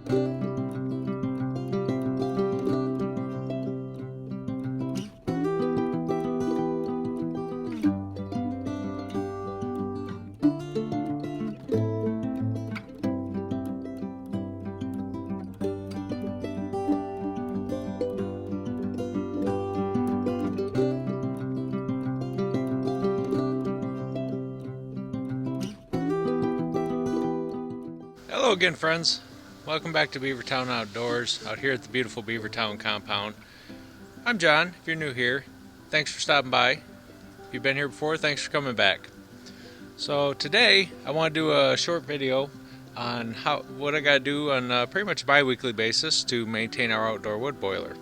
Hello again, friends. Welcome back to Beavertown Outdoors, out here at the beautiful Beavertown compound. I'm John, if you're new here. Thanks for stopping by. If you've been here before, thanks for coming back. So today, I want to do a short video on what I got to do on pretty much a bi-weekly basis to maintain our outdoor wood boiler,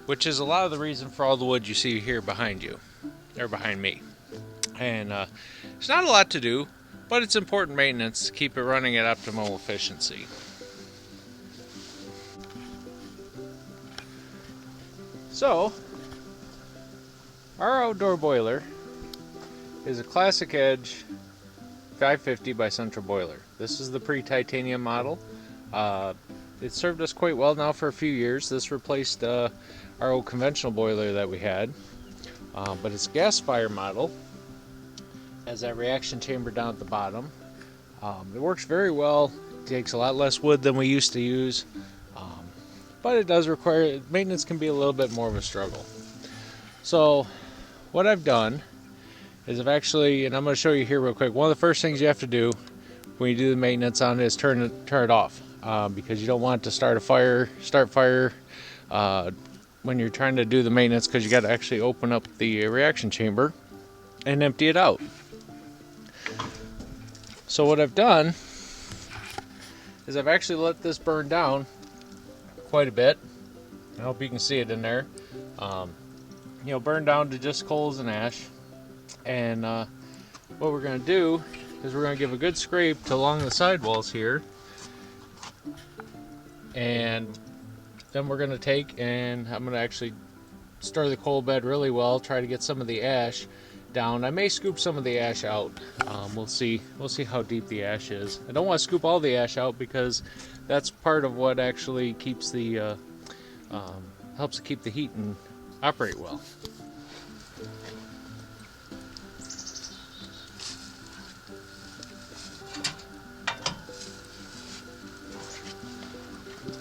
which is a lot of the reason for all the wood you see here behind you, or behind me. And it's not a lot to do, but it's important maintenance to keep it running at optimal efficiency. So, our outdoor boiler is a classic edge 550 by Central Boiler. This is the pre-titanium model. It served us quite well now for a few years. This replaced our old conventional boiler that we had, but it's gas fire model. Has that reaction chamber down at the bottom. It works very well. It takes a lot less wood than we used to use, but it does require maintenance. Can be a little bit more of a struggle. So what I've done is I've actually, and I'm going to show you here real quick, one of the first things you have to do when you do the maintenance on it is turn it off, because you don't want to start fire when you're trying to do the maintenance, because you got to actually open up the reaction chamber and empty it out. So what I've done is I've actually let this burn down quite a bit. I hope you can see it in there. Burn down to just coals and ash. And what we're going to do is we're going to give a good scrape along the sidewalls here. And then we're going to take, and I'm going to actually stir the coal bed really well, try to get some of the ash down. I may scoop some of the ash out. We'll see how deep the ash is. I don't want to scoop all the ash out, because that's part of what actually keeps the helps to keep the heat and operate well.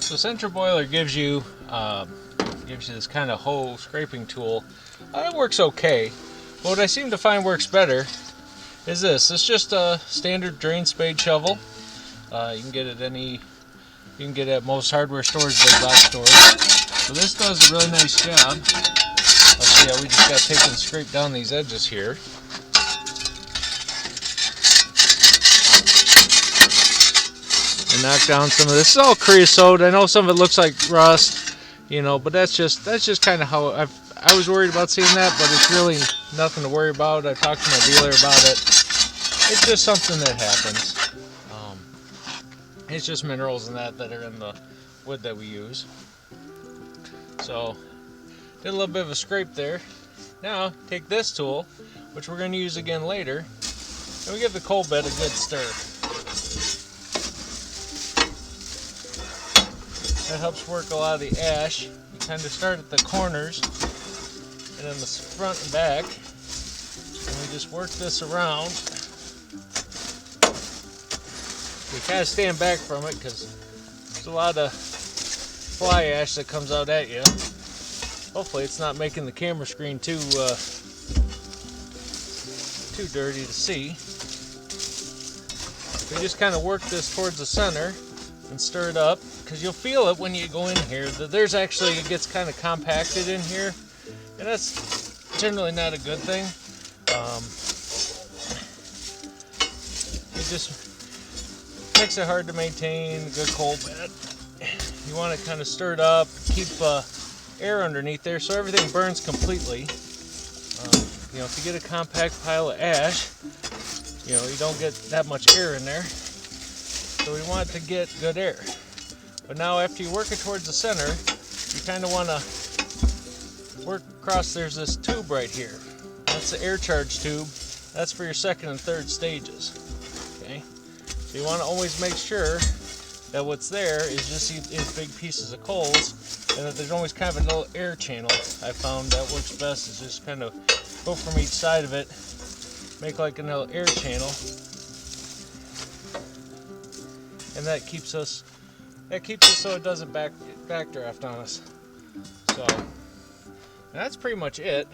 So Central Boiler gives you this kind of hoe scraping tool. It works okay. But what I seem to find works better is this. It's just a standard drain spade shovel. You can get it at most hardware stores, big box stores. So this does a really nice job. Let's see how we just got to take and scrape down these edges here. And knock down some of this. This is all creosote. I know some of it looks like rust, but that's just kind of how I was worried about seeing that, but it's really nothing to worry about. I talked to my dealer about it. It's just something that happens. It's just minerals and that are in the wood that we use. So, did a little bit of a scrape there. Now, take this tool, which we're going to use again later, and we give the coal bed a good stir. That helps work a lot of the ash. You kind of start at the corners, and then the front and back, and we just work this around. You kind of stand back from it, because there's a lot of fly ash that comes out at you. Hopefully it's not making the camera screen too dirty to see. We just kind of work this towards the center and stir it up, because you'll feel it when you go in here. There's actually, it gets kind of compacted in here, and that's generally not a good thing. It just makes it hard to maintain a good coal bed. You want to kind of stir it up, keep air underneath there so everything burns completely. If you get a compact pile of ash, you don't get that much air in there. So we want to get good air. But now after you work it towards the center, you kind of want to work across. There's this tube right here. That's the air charge tube. That's for your second and third stages. Okay? So you want to always make sure that what's there is just these big pieces of coals, and that there's always kind of a little air channel. I found that works best is just kind of go from each side of it, make like a little air channel, and that keeps us so it doesn't backdraft on us. So that's pretty much it.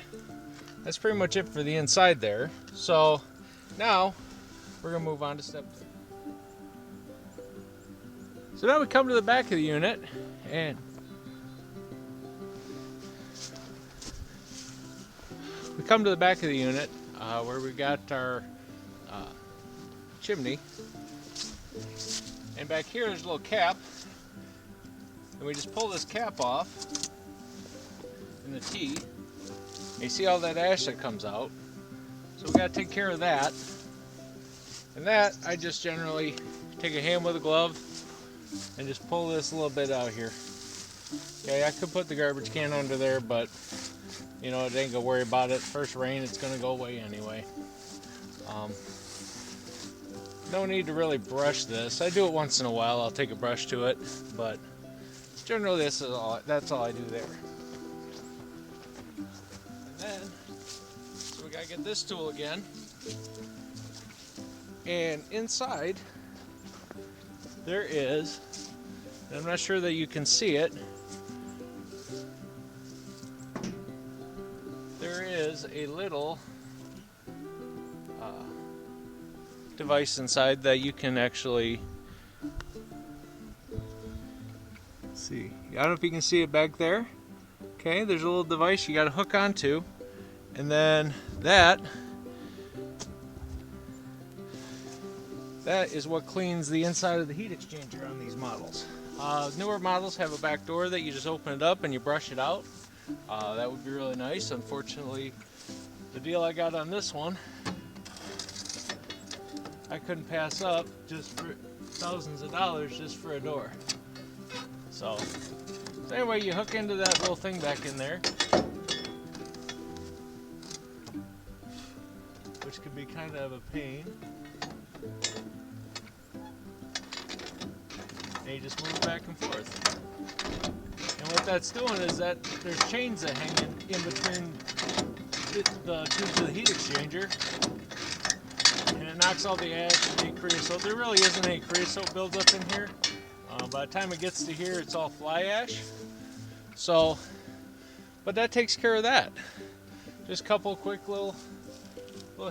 That's pretty much it for the inside there. So now we're gonna move on to step 3. So now we come to the back of the unit, and where we got our chimney, and back here there's a little cap, and we just pull this cap off in the T. You see all that ash that comes out, so we got to take care of that. And that I just generally take a hand with a glove and just pull this a little bit out here. Okay, I could put the garbage can under there, but you know, it ain't gonna worry about it. First rain, it's gonna go away anyway. No need to really brush this. I do it once in a while. I'll take a brush to it, but generally that's all I do there. And then, so we gotta get this tool again. And inside there is, and I'm not sure that you can see it, there is a little device inside that you can actually see. I don't know if you can see it back there. Okay, there's a little device you got to hook onto, and then that is what cleans the inside of the heat exchanger on these models. Newer models have a back door that you just open it up and you brush it out. That would be really nice. Unfortunately, the deal I got on this one, I couldn't pass up just for thousands of dollars just for a door. So anyway, you hook into that little thing back in there, which could be kind of a pain. And you just move back and forth. And what that's doing is that there's chains that hang in between the tubes of the heat exchanger, and it knocks all the ash and any creosote. There really isn't any creosote builds up in here. By the time it gets to here, it's all fly ash. So, but that takes care of that. Just a couple quick little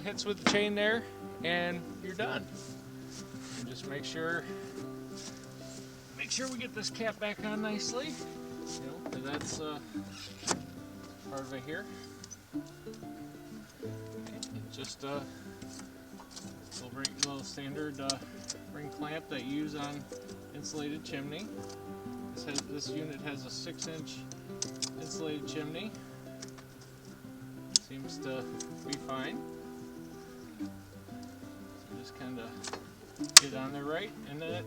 hits with the chain there, and you're done. And just make sure we get this cap back on nicely. You know, and that's part of it here. And just little standard ring clamp that you use on insulated chimney. This unit has a 6-inch insulated chimney. Seems to be fine. So just kind of get on there right, and then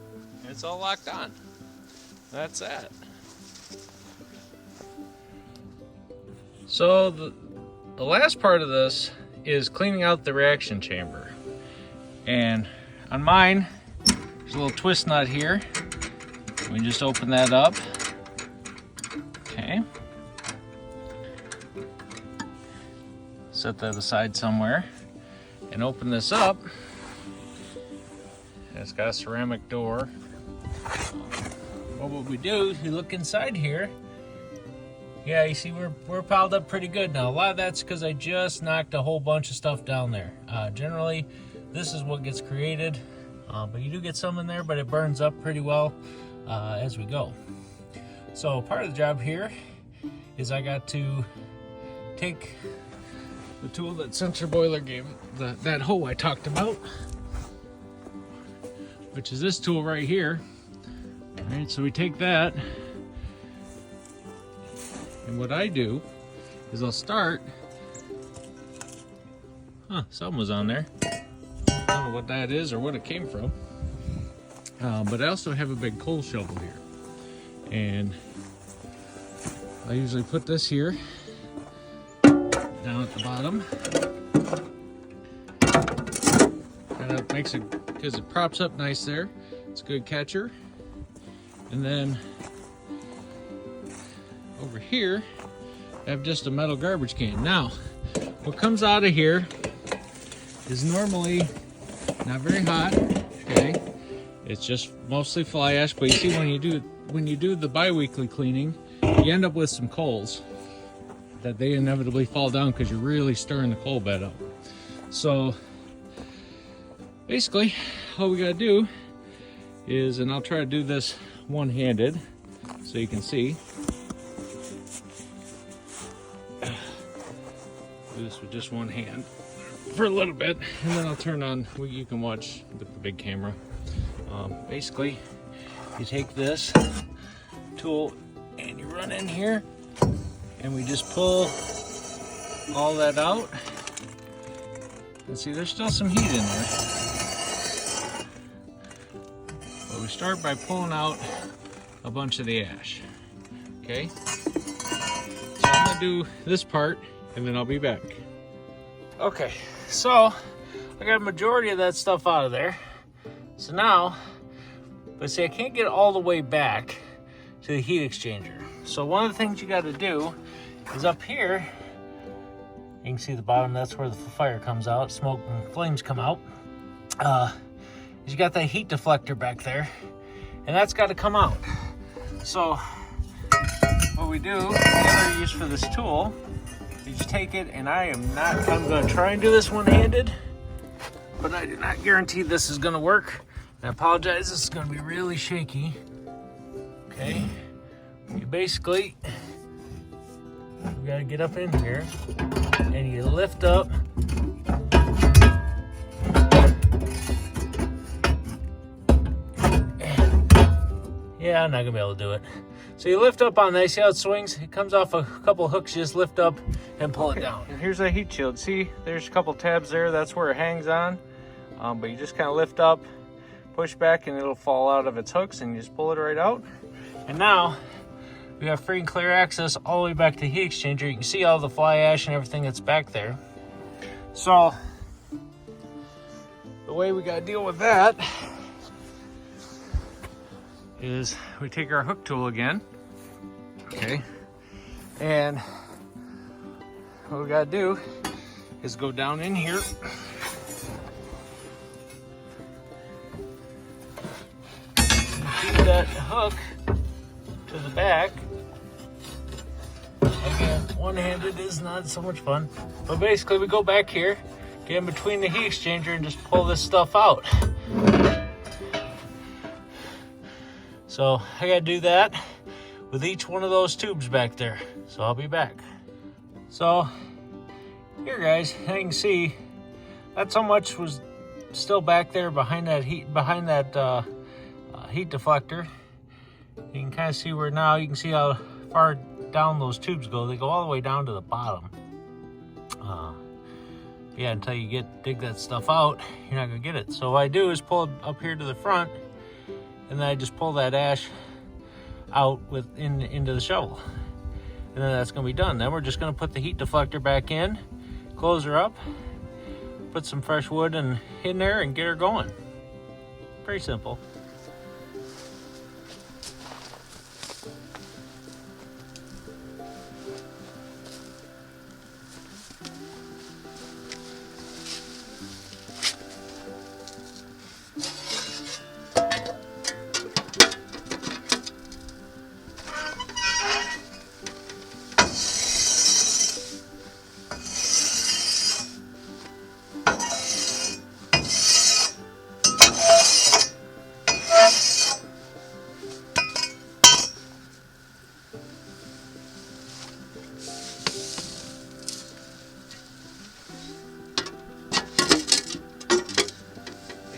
it's all locked on. That's that. So the last part of this is cleaning out the reaction chamber. And on mine, there's a little twist nut here. We just open that up. Okay. Set that aside somewhere and open this up. It's got a ceramic door. Well, what we do is we look inside here. Yeah, you see we're piled up pretty good now. A lot of that's because I just knocked a whole bunch of stuff down there. Generally, this is what gets created, but you do get some in there, but it burns up pretty well as we go. So part of the job here is I got to take the tool that Sensor Boiler gave, that hoe I talked about, which is this tool right here. All right, so we take that, and what I do is I'll start. Something was on there. I don't know what that is or what it came from. But I also have a big coal shovel here, and I usually put this here down at the bottom. Kind of makes it, because it props up nice there. It's a good catcher. And then over here, I have just a metal garbage can. Now, what comes out of here is normally not very hot, okay? It's just mostly fly ash, but you see when you do the bi-weekly cleaning, you end up with some coals that they inevitably fall down because you're really stirring the coal bed up. So basically, all we gotta do is, and I'll try to do this one-handed so you can see. Do this with just one hand for a little bit, and then I'll turn on, you can watch with the big camera. Basically, you take this tool and you run in here, and we just pull all that out. And see, there's still some heat in there. But we start by pulling out a bunch of the ash. Okay? So I'm gonna do this part and then I'll be back. Okay, so I got a majority of that stuff out of there. So now, but see, I can't get all the way back to the heat exchanger. So one of the things you got to do is up here, you can see the bottom, that's where the fire comes out, smoke and flames come out. You got that heat deflector back there, and that's got to come out. So what we do, the other use for this tool, is you take it, and I'm going to try and do this one-handed, but I do not guarantee this is going to work. I apologize, this is going to be really shaky. Okay, you basically, you got to get up in here, and you lift up. Yeah, I'm not going to be able to do it. So you lift up on that, see how it swings? It comes off a couple hooks, you just lift up and pull it down. And here's that heat shield. See, there's a couple tabs there, that's where it hangs on. But you just kind of lift up, push back, and it'll fall out of its hooks, and you just pull it right out. And now we have free and clear access all the way back to the heat exchanger. You can see all the fly ash and everything that's back there. So the way we got to deal with that is we take our hook tool again, okay, and what we got to do is go down in here, feed that hook to the back. Again, one-handed is not so much fun, but basically we go back here, get in between the heat exchanger, and just pull this stuff out. So I gotta do that with each one of those tubes back there. So I'll be back. So here, guys, you can see that's how much was still back there behind that heat deflector. You can kind of see where now you can see how far down those tubes go. They go all the way down to the bottom. Yeah, until you dig that stuff out, you're not gonna get it. So what I do is pull it up here to the front, and then I just pull that ash out into the shovel. And then that's gonna be done. Then we're just gonna put the heat deflector back in, close her up, put some fresh wood in there, and get her going. Pretty simple.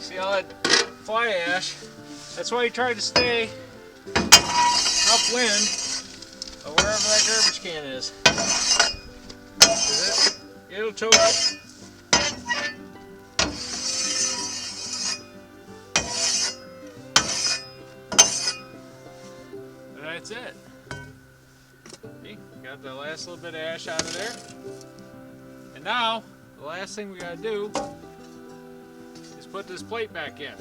See all that fly ash? That's why you try to stay upwind of wherever that garbage can is. It'll choke it. That's it. See, got the last little bit of ash out of there. And now, the last thing we gotta do is put this plate back in.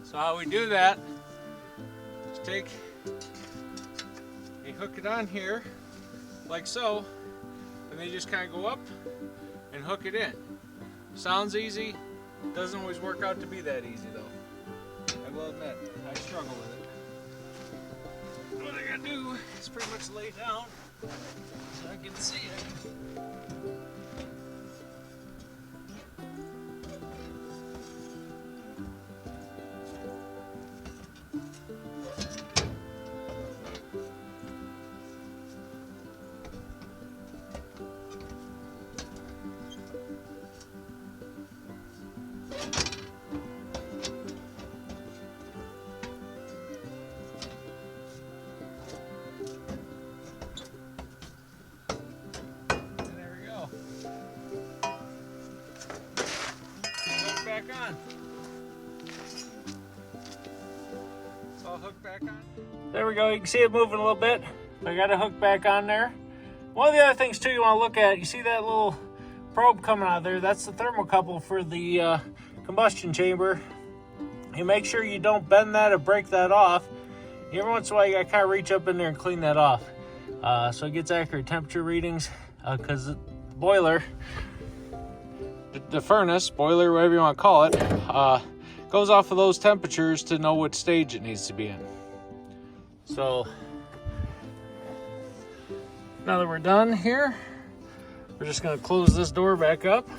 So how we do that You hook it on here like so, and then you just kind of go up and hook it in. Sounds easy, doesn't always work out to be that easy though. I will admit, I struggle with it. What I gotta do is pretty much lay down so I can see it. Back on. It's all hooked back on. There we go. You can see it moving a little bit. I got it hooked back on there. One of the other things too you want to look at, you see that little probe coming out of there? That's the thermocouple for the combustion chamber. You make sure you don't bend that or break that off. Every once in a while you got to kind of reach up in there and clean that off so it gets accurate temperature readings, because the boiler, the furnace, boiler, whatever you want to call it, goes off of those temperatures to know what stage it needs to be in. So now that we're done here, we're just going to close this door back up.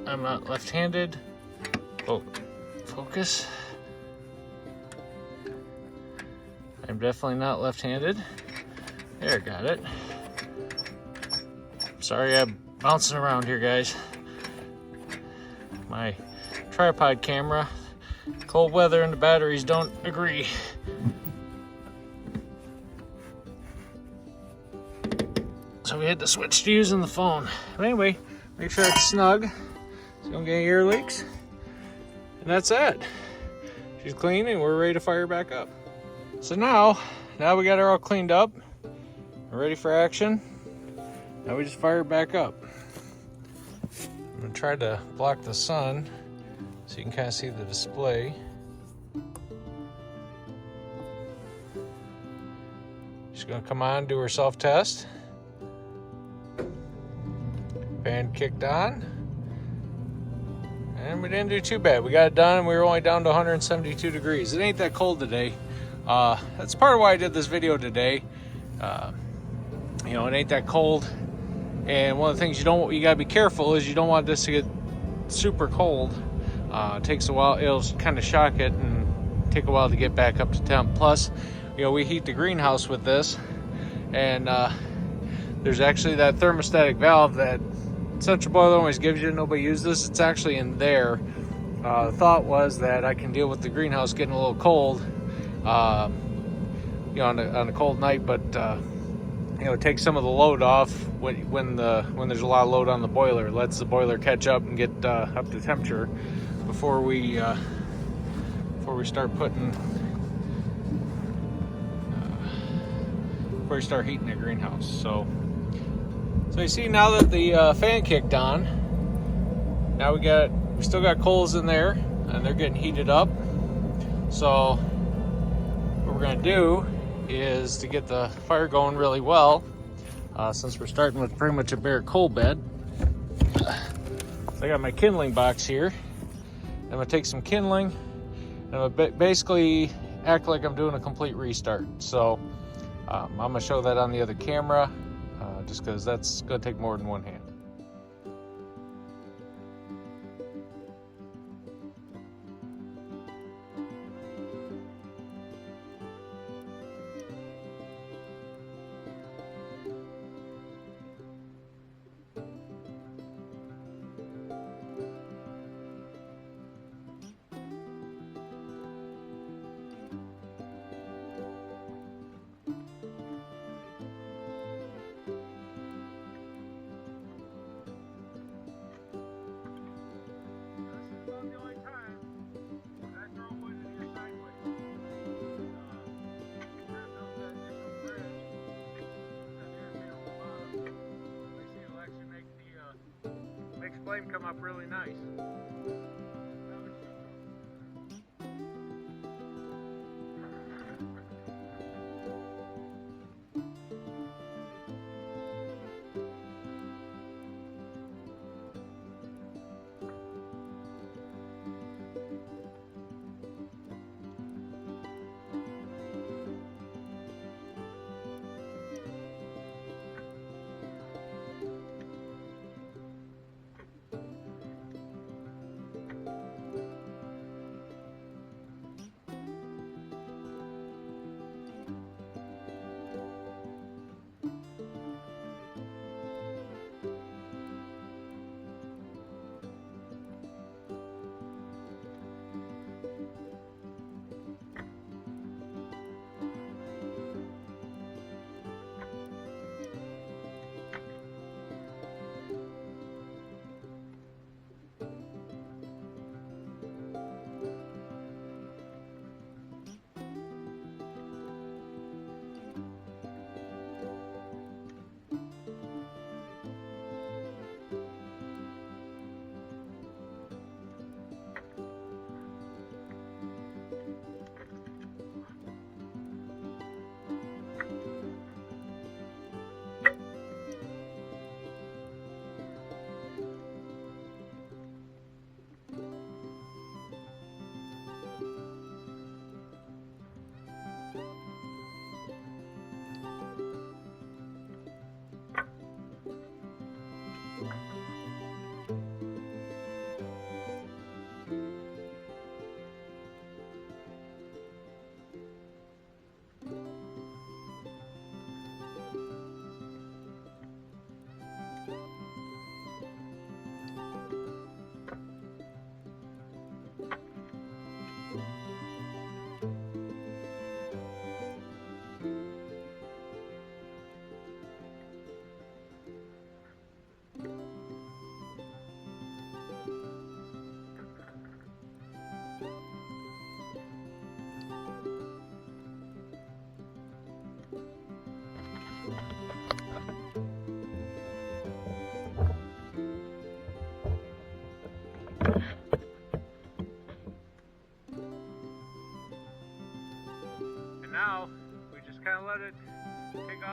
I'm not left-handed. Oh, focus. I'm definitely not left-handed. There, got it. Sorry I'm bouncing around here, guys. My tripod camera, cold weather and the batteries don't agree. So we had to switch to using the phone. But anyway, make sure it's snug so you don't get any air leaks. And that's it. She's clean and we're ready to fire back up. So now we got her all cleaned up. We're ready for action. Now we just fire it back up. I'm gonna try to block the sun so you can kind of see the display. She's gonna come on, do her self-test. Fan kicked on. And we didn't do too bad. We got it done and we were only down to 172 degrees. It ain't that cold today. That's part of why I did this video today. You know, it ain't that cold, and one of the things you gotta be careful is you don't want this to get super cold. It takes a while, it'll kind of shock it and take a while to get back up to temp. Plus, you know, we heat the greenhouse with this, and there's actually that thermostatic valve that Central Boiler always gives you. Nobody uses this. It's actually in there. The thought was that I can deal with the greenhouse getting a little cold, you know, on a cold night, but you know, take some of the load off when there's a lot of load on the boiler. It lets the boiler catch up and get up to temperature before we start putting before we start heating the greenhouse. So you see now that the fan kicked on, now we still got coals in there and they're getting heated up. So what we're gonna do is to get the fire going really well, since we're starting with pretty much a bare coal bed. So I got my kindling box here. I'm gonna take some kindling and I'm gonna basically act like I'm doing a complete restart. So I'm gonna show that on the other camera, just because that's gonna take more than one hand. Flame come up really nice.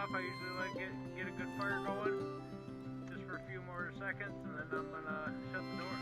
off. I usually like get a good fire going just for a few more seconds, and then I'm gonna shut the door.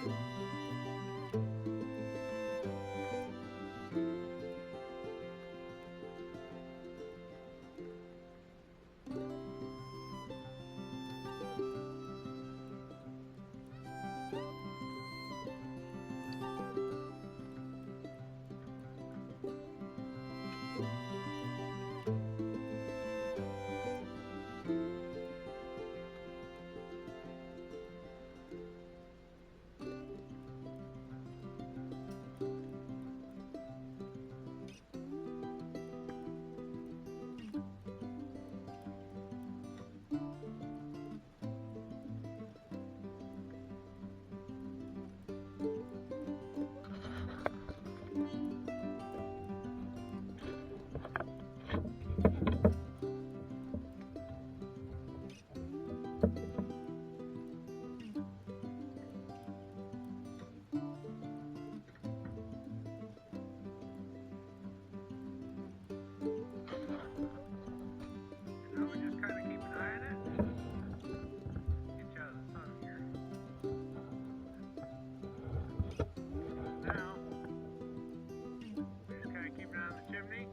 Chimney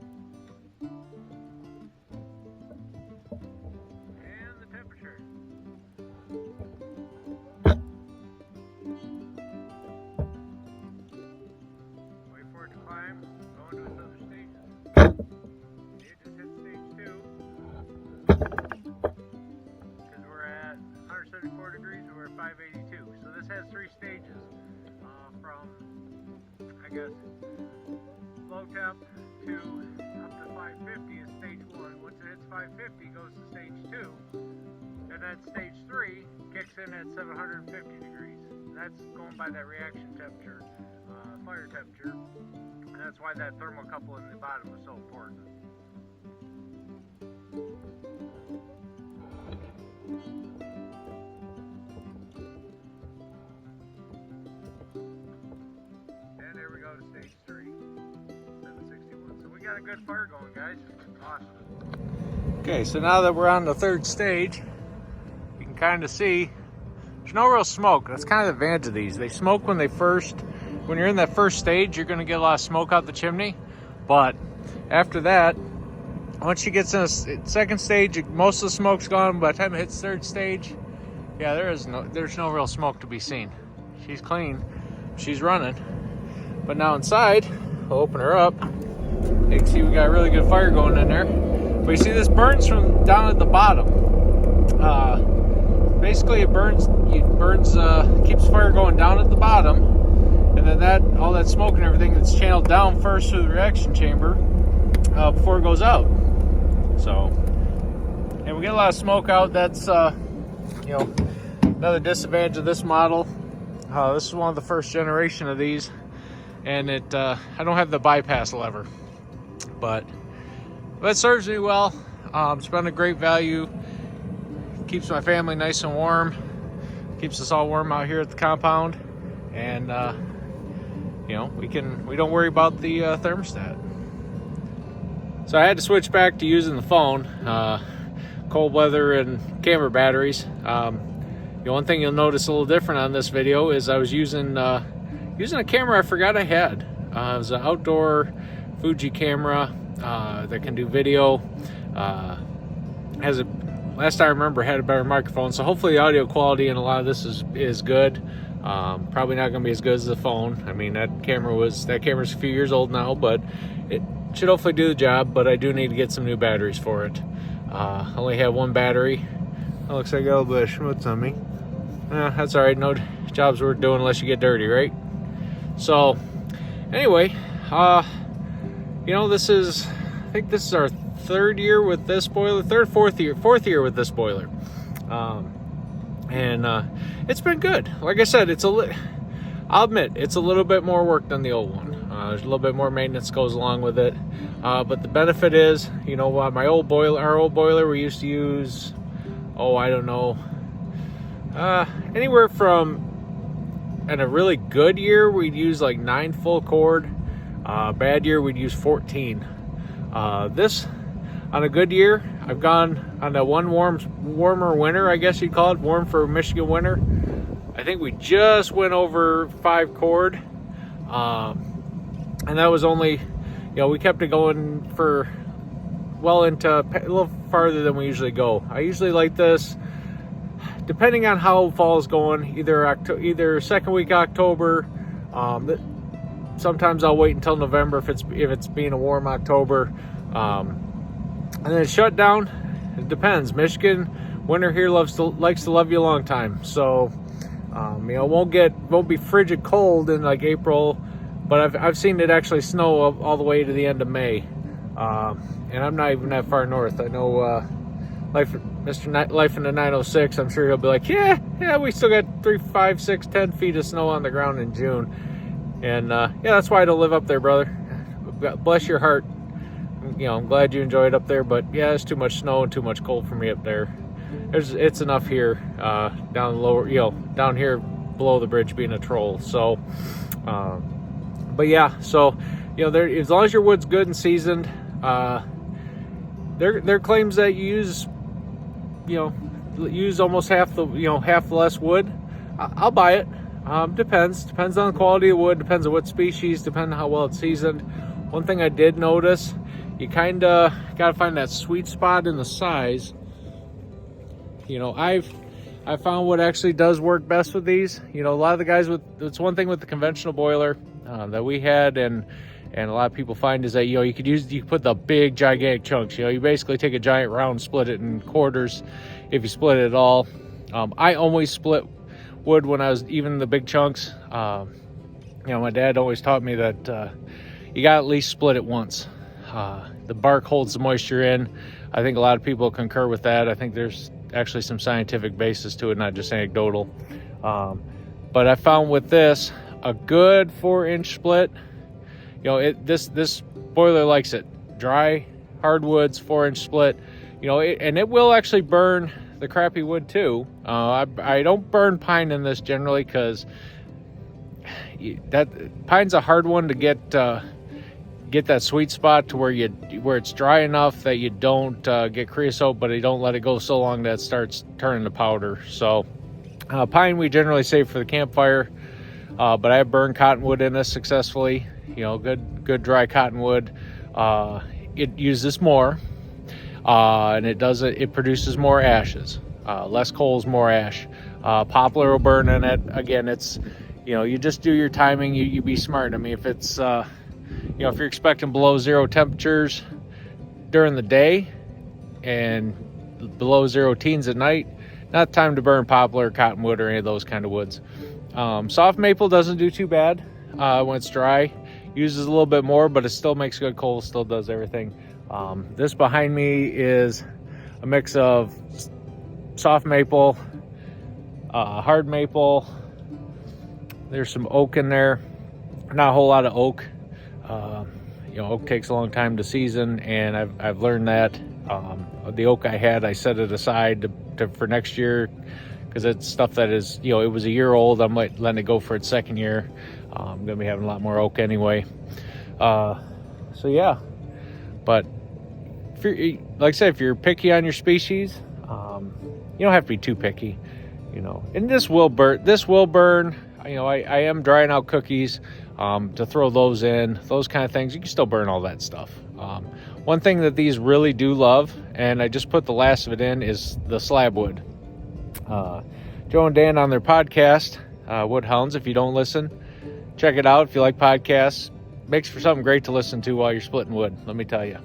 and the temperature. Wait for it to climb, go into its other stages. It just hit stage 2 because we're at 174 degrees and we're at 582. So this has 3 stages from, I guess, low temp to up to 550 is stage 1. Once it hits 550, it goes to stage 2. And then stage 3 kicks in at 750 degrees. That's going by that reaction temperature, fire temperature. And that's why that thermocouple in the bottom is so important. And there we go to stage 3. Got a good fire going, guys. Awesome. Okay, so now that we're on the 3rd stage, you can kind of see there's no real smoke. That's kind of the advantage of these. They smoke when you're in that 1st stage, you're going to get a lot of smoke out the chimney. But after that, once she gets in a 2nd stage, most of the smoke's gone. By the time it hits 3rd stage, yeah, there's no real smoke to be seen. She's clean. She's running. But now inside, I'll open her up. You can see we got really good fire going in there. But you see this burns from down at the bottom. Basically it keeps fire going down at the bottom. And then all that smoke and everything that's channeled down first through the reaction chamber before it goes out. So, and we get a lot of smoke out. That's, another disadvantage of this model. This is one of the 1st generation of these. And I don't have the bypass lever. But it serves me well. It's been a great value. Keeps my family nice and warm. Keeps us all warm out here at the compound. And we don't worry about the thermostat. So I had to switch back to using the phone. Cold weather and camera batteries. The one thing you'll notice a little different on this video is I was using a camera I forgot I had. It was an outdoor Fuji camera that can do video. Last I remember, had a better microphone, so hopefully the audio quality in a lot of this is good. Probably not going to be as good as the phone. I mean, that camera's a few years old now, but it should hopefully do the job. But I do need to get some new batteries for it. I only have 1 battery. It looks like I got a little bit of schmutz on me. That's all right. No job's worth doing unless you get dirty, right? So, anyway, I think this is our 3rd year with this boiler, 4th year with this boiler. It's been good. Like I said, I'll admit, it's a little bit more work than the old one. There's a little bit more maintenance goes along with it. But the benefit is, our old boiler, we used to use, anywhere from, in a really good year, we'd use like 9 full cord. Bad year, we'd use 14. on a good year, I've gone on a warmer winter, I guess you'd call it, warm for Michigan winter. I think we just went over 5 cord, and that was only, we kept it going for well into a little farther than we usually go. I usually like this, depending on how fall is going, either second week October. Sometimes I'll wait until November if it's being a warm October, and then shut down. It depends. Michigan winter here likes to love you a long time, so won't be frigid cold in like April, but I've seen it actually snow all the way to the end of May, and I'm not even that far north. I know Mr. Life in the 906. I'm sure he'll be like, yeah, we still got 3, 5, 6, 10 feet of snow on the ground in June. And that's why I don't live up there, brother. Bless your heart. I'm glad you enjoy it up there, but yeah, it's too much snow and too much cold for me up there. It's enough here, down here below the bridge being a troll. So, but yeah, so as long as your wood's good and seasoned, there claims that you use almost half less wood. I'll buy it. Depends on the quality of wood, depends on what species, depends on how well it's seasoned. One thing I did notice, you kind of got to find that sweet spot in the size. I found what actually does work best with these. A lot of the guys it's one thing with the conventional boiler that we had, and a lot of people find is that you could put the big gigantic chunks. You basically take a giant round, split it in quarters if you split it at all. I always split wood when I was even the big chunks. My dad always taught me that you got to at least split it once. The bark holds the moisture in. I think a lot of people concur with that. I think there's actually some scientific basis to it, not just anecdotal. But I found with this, a good 4-inch split, this boiler likes it. Dry, hardwoods, 4-inch split, and it will actually burn the crappy wood too. I don't burn pine in this generally because pine's a hard one to get that sweet spot to where it's dry enough that you don't get creosote, but you don't let it go so long that it starts turning to powder. So pine we generally save for the campfire, but I have burned cottonwood in this successfully. Good dry cottonwood. It uses more. And it produces more ashes, less coals, more ash. Poplar will burn in it. Again, it's, you just do your timing. You be smart. I mean, if it's, if you're expecting below 0 temperatures during the day and below 0 teens at night, not time to burn poplar, cottonwood, or any of those kind of woods. Soft maple doesn't do too bad when it's dry. Uses a little bit more, but it still makes good coal, still does everything. This behind me is a mix of soft maple, hard maple. There's some oak in there. Not a whole lot of oak. Oak takes a long time to season, and I've learned that. The oak I had, I set it aside for next year because it's stuff that is, it was a year old. I might let it go for its second year. I'm gonna be having a lot more oak anyway. So yeah, but if you're picky on your species, you don't have to be too picky, and this will burn. I am drying out cookies to throw those in, those kind of things. You can still burn all that stuff. One thing that these really do love, and I just put the last of it in, is the slab wood. Joe and Dan on their podcast, Woodhounds. If you don't listen, check it out. If you like podcasts, makes for something great to listen to while you're splitting wood, let me tell you.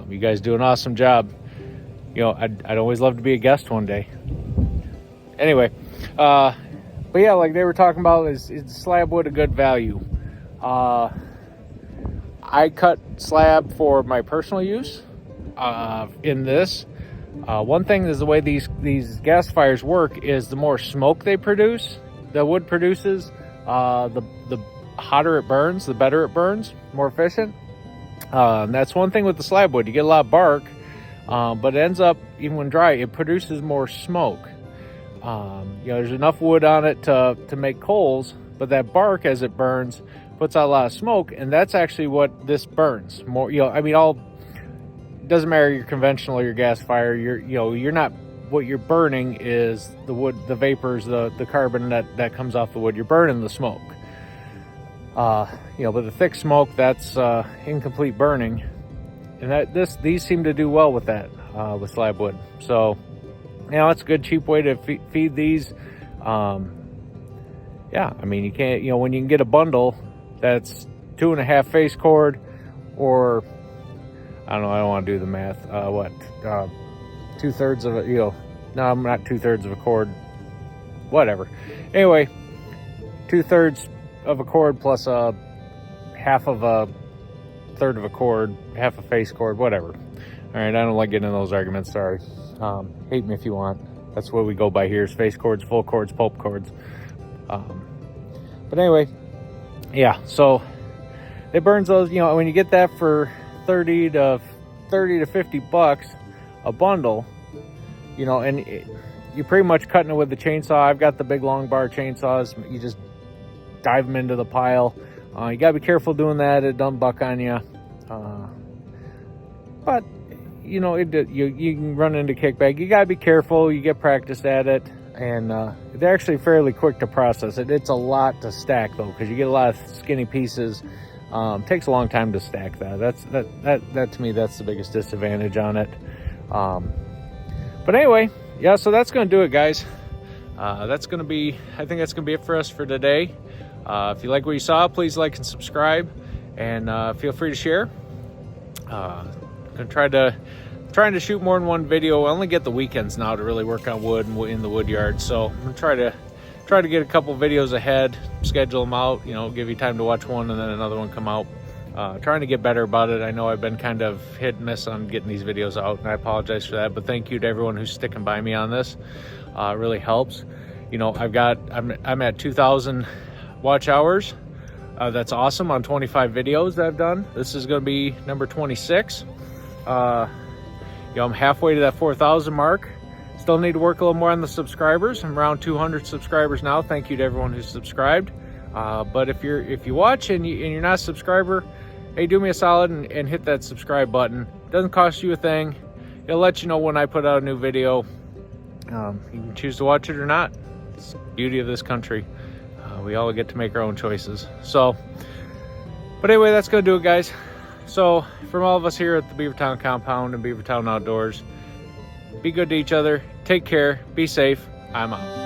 You guys do an awesome job. I'd always love to be a guest one day. Anyway, but yeah, like they were talking about, is slab wood a good value? I cut slab for my personal use in this. One thing is the way these gas fires work is the more smoke the wood produces, the hotter it burns, the better it burns, more efficient. And that's one thing with the slab wood. You get a lot of bark, but it ends up, even when dry, it produces more smoke. There's enough wood on it to make coals, but that bark, as it burns, puts out a lot of smoke, and that's actually what this burns more. doesn't matter your conventional or your gas fire. You're not, what you're burning is the wood, the vapors, the carbon that comes off the wood. You're burning the smoke. But the thick smoke, that's incomplete burning, and these seem to do well with that with slab wood. So it's a good cheap way to feed these. Yeah, I mean, you can't, when you can get a bundle that's 2.5 face cord, or I don't know, I don't want to do the math. 2/3 of it, no, I'm not 2/3 of a cord, whatever. Anyway, 2/3 of a cord plus a half of a third of a cord, half a face cord, whatever. All right, I don't like getting in those arguments, sorry. Hate me if you want. That's what we go by here, is face cords, full cords, pulp cords. But anyway, yeah, so it burns those, when you get that for 30 to 50 bucks a bundle, and you're pretty much cutting it with the chainsaw. I've got the big long bar chainsaws. You just dive them into the pile. You gotta be careful doing that. It doesn't buck on you. But you can run into kickback. You gotta be careful. You get practiced at it. And they're actually fairly quick to process. It's a lot to stack though, because you get a lot of skinny pieces. Takes a long time to stack that. That to me, that's the biggest disadvantage on it. But anyway, yeah, so that's gonna do it, guys. I think that's gonna be it for us for today. If you like what you saw, please like and subscribe, and feel free to share. Gonna trying to shoot more than one video. I only get the weekends now to really work on wood and in the wood yard, so I'm gonna try to get a couple videos ahead, schedule them out, give you time to watch one and then another one come out. Trying to get better about it. I know I've been kind of hit and miss on getting these videos out, and I apologize for that, but thank you to everyone who's sticking by me on this. It really helps. I'm at 2,000 watch hours. That's awesome, on 25 videos that I've done. This is going to be number 26. I'm halfway to that 4,000 mark. Still need to work a little more on the subscribers. I'm around 200 subscribers now. Thank you to everyone who's subscribed. But if you watch and you're not a subscriber, hey, do me a solid and hit that subscribe button. It doesn't cost you a thing. It'll let you know when I put out a new video. You can choose to watch it or not. It's the beauty of this country. We all get to make our own choices. So, but anyway, that's gonna do it, guys. So from all of us here at the Beavertown Compound and Beavertown Outdoors, be good to each other, take care, be safe. I'm out.